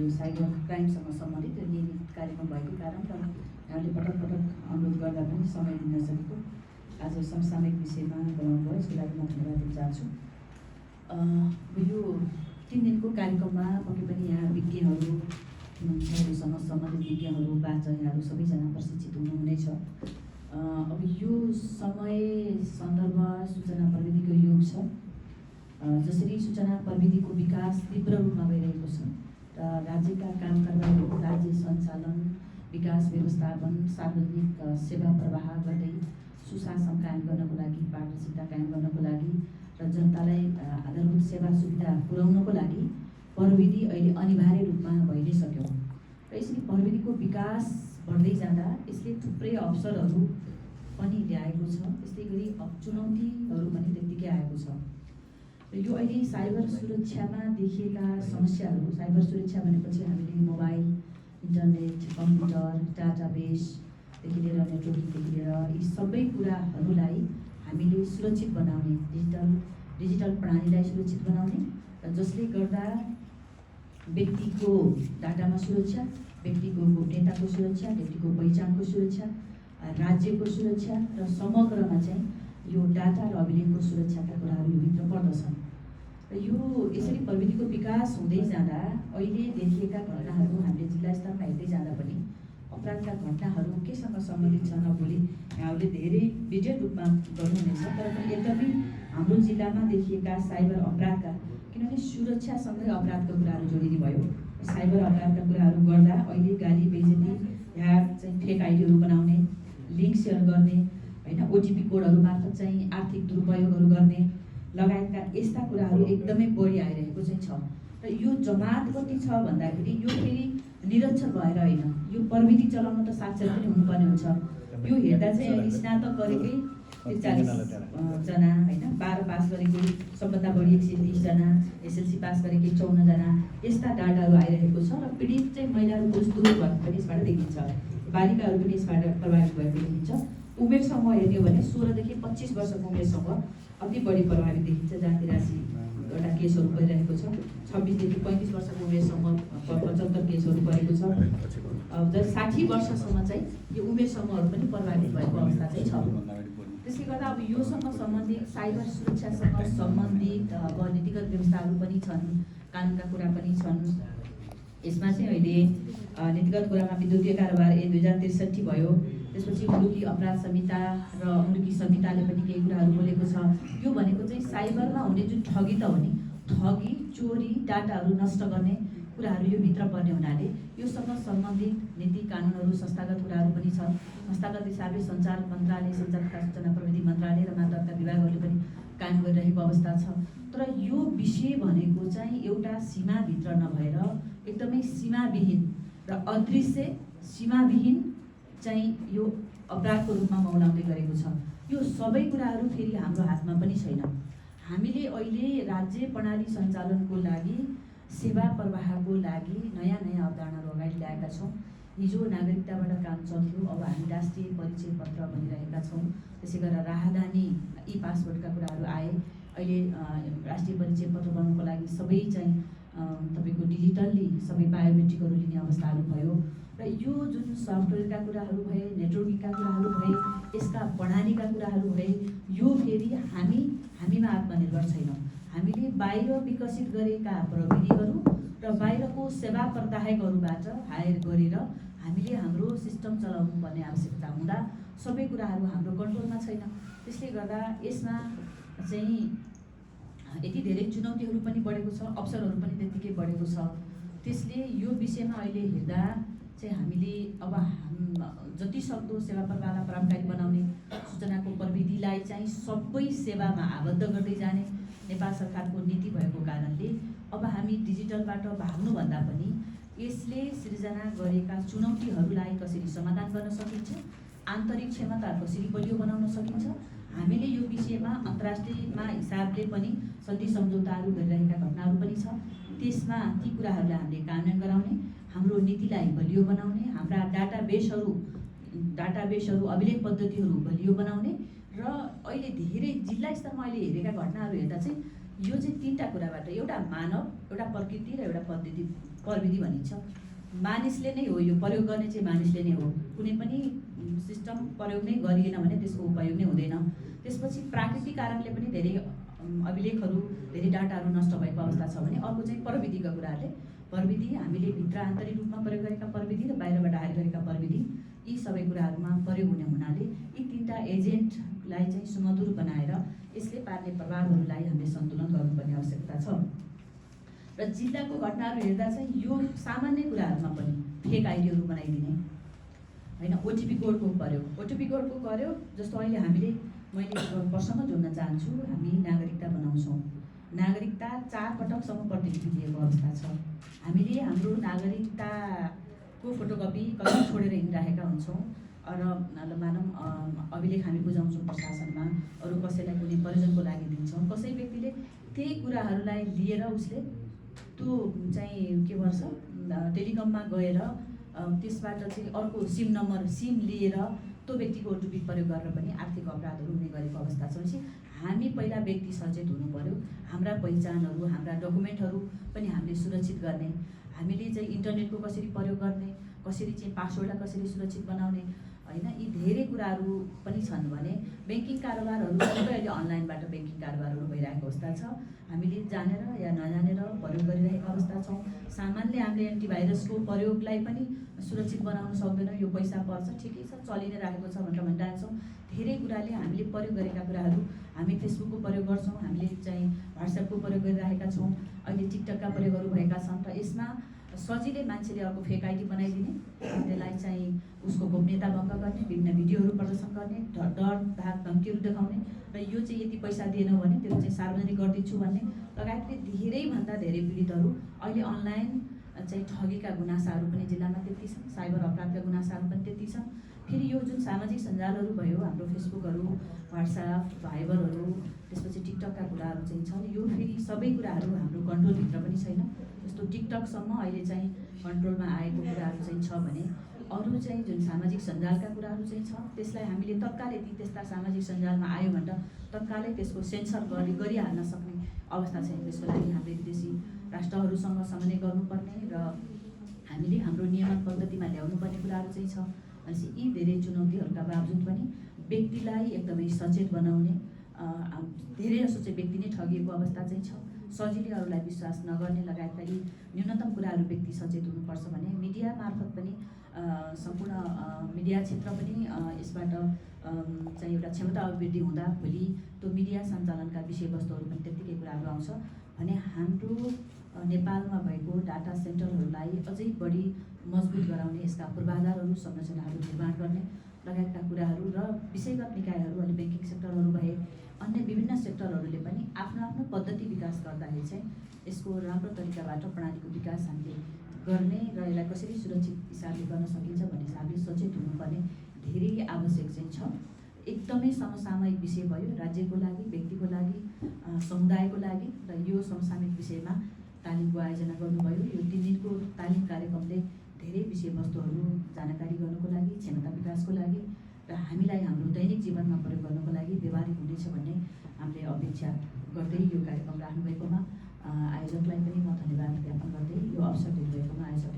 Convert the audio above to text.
यो साइबर क्राइमसँग सम्बन्धित नियमित कार्यक्रम भएको कारण र यहाँले पटक पटक अनुरोध गर्दा पनि समय दिन नसकेको आज समसामयिक विषयमा बोलाउनु भयो, यसको लागि म धन्यवाद दिन चाहन्छु। यो 3 दिनको कार्यक्रममा पक्कै पनि यहाँ विज्ञहरूसँग सम्बन्धित विज्ञहरू, वाचकहरू सबैजना प्रशिक्षित हुनुहुनेछ। अब यो समय सन्दर्भ सूचना प्रविधिको युग छ। जसरी सूचना प्रविधिको विकास तीव्र रूपमा भइरहेको छ र राज्यका काम कारबाही, राज्य सञ्चालन, विकास व्यवस्थापन, सार्वजनिक सेवा प्रवाह गर्दै सुशासन कायम गर्नको लागि, पारदर्शिता कायम गर्नको लागि र जनतालाई आधारभूत सेवा सुविधा पुर्याउनको लागि प्रविधि अहिले अनिवार्य रूपमा भइ नै सक्यो र यसरी प्रविधिको विकास बढ्दै जाँदा यसले थुप्रै अवसरहरू पनि ल्याएको छ। त्यस्तै गरी चुनौतीहरू पनि त्यत्तिकै आएको छ। यो अहिले साइबर सुरक्षामा देखिएका समस्याहरू, साइबर सुरक्षा भनेपछि हामीले मोबाइल, इन्टरनेट, कम्प्युटर, डाटाबेसदेखि लिएर नेटवर्किङदेखि लिएर यी सबै कुराहरूलाई हामीले सुरक्षित बनाउने, डिजिटल प्रणालीलाई सुरक्षित बनाउने र जसले गर्दा व्यक्तिको डाटामा सुरक्षा, व्यक्तिको गोपनीयताको सुरक्षा, व्यक्तिको पहिचानको सुरक्षा, राज्यको सुरक्षा र समग्रमा चाहिँ यो डाटा र अभिलेखको सुरक्षाका कुराहरू योभित्र पर्दछन्। र यो यसरी प्रविधिको विकास हुँदै जाँदा अहिले देखिएका घटनाहरू हामीले जिल्ला स्तरमा हेर्दै जाँदा पनि अपराधका घटनाहरू केसँग सम्बन्धित छन्, भोलि यहाँहरूले धेरै डिटेल रूपमा गर्नुहुनेछ। तर पनि यद्यपि हाम्रो जिल्लामा देखिएका साइबर अपराधका, किनभने सुरक्षासँगै अपराधका कुराहरू जोडिने भयो, साइबर अपराधका कुराहरू गर्दा अहिले गाली बेइज्जती, ह्याक चाहिँ फेक आइडीहरू बनाउने, लिङ्क सेयर गर्ने, होइन, ओटिपी कोडहरू मार्फत चाहिँ आर्थिक दुरुपयोगहरू गर्ने लगायतका यस्ता कुराहरू एकदमै बढी आइरहेको चाहिँ छ। र यो जमात कति छ भन्दाखेरि यो फेरि निरक्षर भएर होइन, यो प्रविधि चलाउन त साक्षर पनि हुनुपर्ने हुन्छ। यो हेर्दा चाहिँ अहिले स्नातक गरेकै 43 जना, होइन, 12 पास गरेकै सबभन्दा बढी 130 जना, एसएलसी पास गरेकै 54 जना, यस्ता डाटाहरू आइरहेको छ। र पीडित चाहिँ महिलाहरू पुरुष दुवै भएको पनि यसबाट देखिन्छ, बालिकाहरू पनि यसबाट प्रभावित भएको देखिन्छ। उमेर समूह हेर्ने हो भने 16 देखि 25 वर्षको उमेर समूह अति बढी प्रभावित देखिन्छ, जहाँ 83वटा केसहरू परिरहेको छ। 26 देखि 35 वर्षको उमेर समूह 75 केसहरू परेको छ। 60 वर्षसम्म चाहिँ यो उमेर समूहहरू पनि प्रभावित भएको अवस्था चाहिँ छ। त्यसले गर्दा अब योसँग सम्बन्धित, साइबर सुरक्षासँग सम्बन्धित अब नीतिगत व्यवस्थाहरू पनि छन्, कानुनका कुरा पनि छन्। यसमा चाहिँ अहिले नीतिगत कुरामा विद्युतीय कारोबार 2063 भयो। त्यसपछि मुलुकी अपराध संहिता र मुलुकी संहिताले पनि केही कुराहरू बोलेको छ। यो भनेको चाहिँ साइबरमा हुने जुन ठगी त हो नि, ठगी, चोरी, डाटाहरू नष्ट गर्ने कुराहरू यो भित्र पर्ने हुनाले योसँग सम्बन्धित नीति कानुनहरू, संस्थागत कुराहरू पनि छन्। संस्थागत हिसाबले सञ्चार मन्त्रालय, सञ्चार तथा सूचना प्रविधि मन्त्रालय र मातहतका विभागहरूले पनि काम गरिरहेको अवस्था छ। तर यो विषय भनेको चाहिँ एउटा सीमाभित्र नभएर एकदमै सीमाविहीन र अदृश्य, सीमाविहीन चाहिँ यो अपराधको रूपमा मौलाउँदै गरेको छ। यो सबै कुराहरू फेरि हाम्रो हातमा पनि छैन। हामीले अहिले राज्य प्रणाली सञ्चालनको लागि, सेवा प्रवाहको लागि नयाँ नयाँ अवधारणाहरू अगाडि ल्याएका छौँ। हिजो नागरिकताबाट काम चल्थ्यो, अब हामी राष्ट्रिय परिचय पत्र भनिरहेका छौँ। त्यसै गरेर राहदानी, ई पासपोर्टका कुराहरू आए। अहिले राष्ट्रिय परिचय पत्र बनाउनको लागि सबै चाहिँ तपाईँको डिजिटल्ली सबै बायोमेट्रिकहरू लिने अवस्थाहरू भयो। र यो जुन सफ्टवेयरका कुराहरू भए, नेटवर्किङका कुराहरू भए, यसका प्रणालीका कुराहरू भए, यो फेरि हामीमा आत्मनिर्भर छैनौँ। हामीले बाहिर विकसित गरेका प्रविधिहरू र बाहिरको सेवा प्रदायकहरूबाट हायर गरेर हामीले हाम्रो सिस्टम चलाउनु पर्ने आवश्यकता हुँदा सबै कुराहरू हाम्रो कन्ट्रोलमा छैन। त्यसले गर्दा यसमा चाहिँ यति धेरै चुनौतीहरू पनि बढेको छ, अवसरहरू पनि त्यत्तिकै बढेको छ। त्यसले यो विषयमा अहिले हेर्दा चाहिँ हामीले अब जति सक्दो सेवा प्रवाहलाई प्रभावकारी बनाउने, सूचनाको प्रविधिलाई चाहिँ सबै सेवामा आबद्ध गर्दै जाने नेपाल सरकारको नीति भएको कारणले अब हामी डिजिटलबाट भाग्नुभन्दा पनि यसले सिर्जना गरेका चुनौतीहरूलाई कसरी समाधान गर्न सकिन्छ, आन्तरिक क्षमता कसरी बलियो बनाउन सकिन्छ, हामीले यो विषयमा अन्तर्राष्ट्रियमा हिसाबले पनि सन्धि सम्झौताहरू गरिरहेका घटनाहरू पनि छ। त्यसमा ती कुराहरूलाई हामीले कार्यान्वयन गराउने, हाम्रो नीतिलाई बलियो बनाउने, हाम्रा डाटाबेसहरू अभिलेख पद्धतिहरू बलियो बनाउने र अहिले धेरै जिल्ला स्तरमा अहिले हेरेका घटनाहरू हेर्दा चाहिँ यो चाहिँ तीनटा कुराबाट एउटा मानव, एउटा प्रकृति र एउटा प्रविधि भनिन्छ। मानिसले नै हो, यो प्रयोग गर्ने चाहिँ मानिसले नै हो। कुनै पनि सिस्टम प्रयोग नै गरिएन भने त्यसको उपयोग नै हुँदैन। त्यसपछि प्राकृतिक कारणले पनि धेरै अभिलेखहरू, धेरै डाटाहरू नष्ट भएको अवस्था छ भने अर्को चाहिँ प्रविधिका कुराहरूले, प्रविधि हामीले भित्र आन्तरिक रूपमा प्रयोग गरेका प्रविधि र बाहिरबाट हायर गरेका प्रविधि, यी सबै कुराहरूमा प्रयोग हुने हुनाले यी तीनटा एजेन्टलाई चाहिँ सुमधुर बनाएर यसले पार्ने प्रभावहरूलाई हामीले सन्तुलन गर्नुपर्ने आवश्यकता छ। र जिल्लाको घटनाहरू हेर्दा चाहिँ यो सामान्य कुराहरूमा पनि फेक आइडीहरू बनाइदिने होइन, ओटिपी कोडको प्रयोग, ओटिपी कोडको प्रयोग जस्तो अहिले मैले प्रसङ्ग जोड्न चाहन्छु। हामी नागरिकता बनाउँछौँ, नागरिकता 4 पटकसम्म प्रतिलिपि दिएको अवस्था छ। हामीले हाम्रो नागरिकताको फोटोकपी कहिले छोडेर हिँडिरहेका हुन्छौँ र मानौँ अभिलेख हामी बुझाउँछौँ प्रशासनमा, अरू कसैलाई कुनै प्रयोजनको लागि दिन्छौँ। कसै व्यक्तिले त्यही कुराहरूलाई लिएर उसले त्यो चाहिँ के भन्छ टेलिकममा गएर त्यसबाट चाहिँ अर्को सिम लिएर त्यो व्यक्तिको ओटिपी प्रयोग गरेर पनि आर्थिक अपराधहरू हुने गरेको अवस्था छ। भनेपछि हामी पहिला व्यक्ति सचेत हुनु पर्यो। हाम्रा पहिचानहरू, हाम्रा डकुमेन्टहरू पनि हामीले सुरक्षित गर्ने, हामीले चाहिँ इन्टरनेटको कसरी प्रयोग गर्ने, कसरी चाहिँ पासवर्डलाई कसरी सुरक्षित बनाउने होइन, यी धेरै कुराहरू पनि छन्। भने ब्याङ्किङ कारोबारहरू सबै अहिले अनलाइनबाट ब्याङ्किङ कारोबारहरू भइरहेको अवस्था छ। हामीले जानेर या नजानेर प्रयोग गरिरहेको अवस्था छौँ। सामान्य हामीले एन्टिभाइरसको प्रयोगलाई पनि सुरक्षित बनाउन सक्दैनौँ। यो पैसा पर्छ, ठिकै छ, चलि नै राखेको छ भनेर भनिरहेछौँ। धेरै कुराले हामीले प्रयोग गरेका कुराहरू, हामी फेसबुकको प्रयोग गर्छौँ, हामीले चाहिँ व्हाट्सएपको प्रयोग गरिरहेका छौँ, अहिले टिकटकका प्रयोगहरू भएका छन्। र यसमा सजिलै मान्छेले अर्को फेक आइडी बनाइदिने, त्यसलाई चाहिँ उसको गोपनीयता भङ्ग गर्ने, विभिन्न भिडियोहरू प्रदर्शन गर्ने, डर धाक धम्कीहरू देखाउने र यो चाहिँ यति पैसा दिएनौ भने त्यो चाहिँ सार्वजनिक गरिदिन्छु भन्ने लगायतले धेरैभन्दा धेरै पीडितहरू अहिले अनलाइन चाहिँ ठगीका गुनासाहरू पनि जिल्लामा त्यति छन्, साइबर अपराधका गुनासाहरू पनि त्यति छन्। फेरि यो जुन सामाजिक सञ्जालहरू भयो, हाम्रो फेसबुकहरू, व्हाट्सएप, भाइबरहरू, त्यसपछि टिकटकका कुराहरू चाहिँ छन्, यो फेरि सबै कुराहरू हाम्रो कन्ट्रोलभित्र पनि छैन। जस्तो टिकटकसम्म अहिले चाहिँ कन्ट्रोलमा आएको कुराहरू चाहिँ छ भने अरू चाहिँ जुन सामाजिक सञ्जालका कुराहरू चाहिँ छ त्यसलाई हामीले तत्कालै त्यस्ता सामाजिक सञ्जालमा आयो भनेर तत्कालै त्यसको सेन्सर गरिहाल्न सक्ने अवस्था छैन। त्यसको लागि हामीले विदेशी राष्ट्रहरूसँग समन्वय गर्नुपर्ने र हामीले हाम्रो नियमन पद्धतिमा ल्याउनुपर्ने कुराहरू चाहिँ छ। भनेपछि यी धेरै चुनौतीहरूका बावजुद पनि व्यक्तिलाई एकदमै सचेत बनाउने, धेरै जसो चाहिँ व्यक्ति नै ठगिएको अवस्था चाहिँ छ। सजिलै अरूलाई विश्वास नगर्ने लगायतका यी न्यूनतम कुराहरू व्यक्ति सचेत हुनुपर्छ भने मिडिया मार्फत पनि सम्पूर्ण मिडिया क्षेत्र पनि यसबाट चाहिँ एउटा क्षमता अभिवृद्धि हुँदा भोलि त्यो मिडिया सञ्चालनका विषयवस्तुहरू पनि त्यत्तिकै कुराहरू आउँछ भने हाम्रो नेपालमा भएको डाटा सेन्टरहरूलाई अझै बढी मजबुत गराउने, यसका पूर्वाधारहरू, संरचनाहरू निर्माण गर्ने लगायतका कुराहरू र विषयगत निकायहरू, अहिले ब्याङ्किङ सेक्टरहरू भए अन्य विभिन्न सेक्टरहरूले पनि आफ्नो आफ्नो पद्धति विकास गर्दाखेरि चाहिँ यसको राम्रो तरिकाबाट प्रणालीको विकास हामीले गर्ने र यसलाई कसरी सुरक्षित हिसाबले गर्न सकिन्छ भन्ने हिसाबले सचेत हुनुपर्ने धेरै आवश्यक चाहिँ छ। एकदमै समसामयिक विषय भयो, राज्यको लागि, व्यक्तिको लागि, समुदायको लागि, र यो समसामयिक विषयमा तालिमको आयोजना गर्नुभयो। यो 3 दिनको तालिम कार्यक्रमले धेरै विषयवस्तुहरू जानकारी गर्नको लागि, क्षमता विकासको लागि र हामीलाई हाम्रो दैनिक जीवनमा प्रयोग गर्नको लागि व्यवहारिक हुनेछ भन्ने हामीले अपेक्षा गर्दै यो कार्यक्रम राख्नुभएकोमा आयोजकलाई पनि म धन्यवाद ज्ञापन गर्दै यो अवसर दिनुभएकोमा आयोजक